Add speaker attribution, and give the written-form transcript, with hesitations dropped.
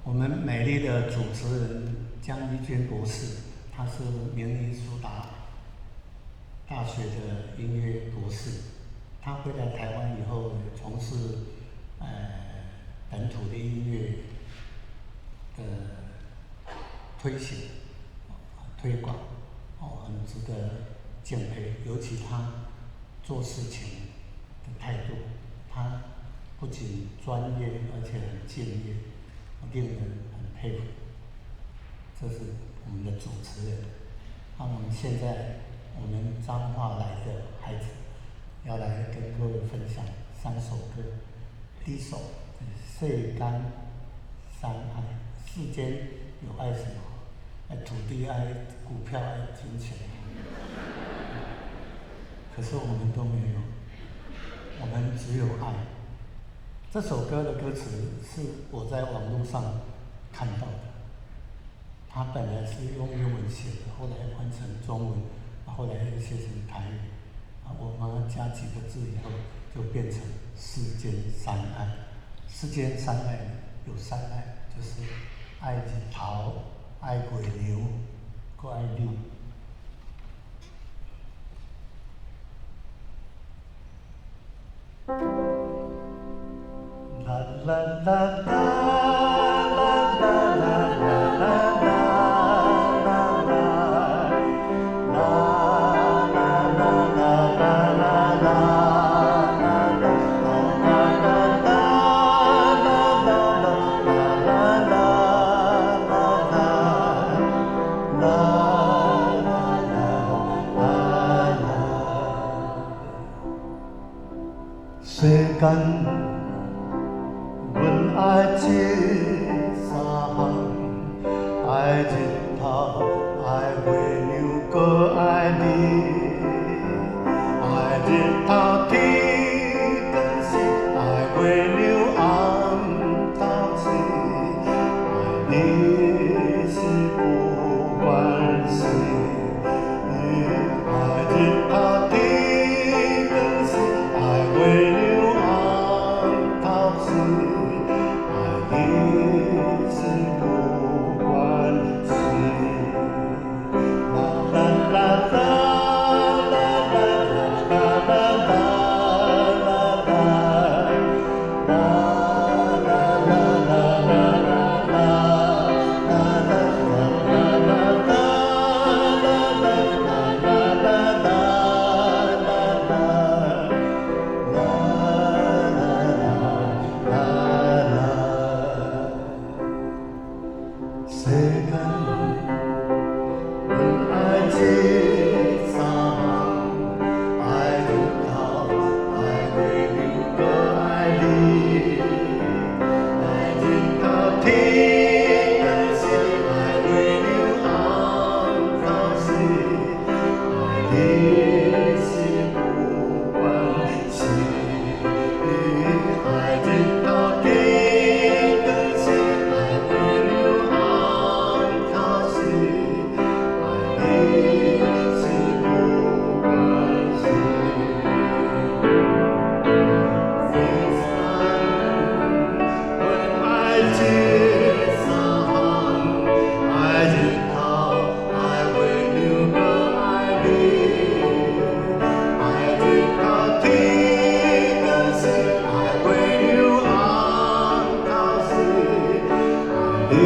Speaker 1: 我们美丽的主持人江一君博士，他是明尼苏达大学的音乐博士。他回来台湾以后，从事本土的音乐的推行、推广，很值得敬佩。尤其他做事情的态度，他不仅专业，而且很敬业，令人很佩服。这是我们的主持人。那我们现在，我们彰化来的孩子，要来跟各位分享3首歌。第一首《世间三爱》，世间有爱什么？土地爱、股票爱、金钱。可是我们都没有，我们只有爱。这首歌的歌词是我在网络上看到的，它本来是用英文写的，后来换成中文，后来又写成台语。我们加几个字以后，就变成世间三爱。世间三爱有3爱，就是爱日头、爱月娘，搁爱你。啦啦啦啦啦啦啦啦啦。世间，阮爱这3项，爱日头，爱月娘，搁爱你。爱日头天光时，爱月娘暗透时，爱你是不管事。爱日头天光时，爱月娘。你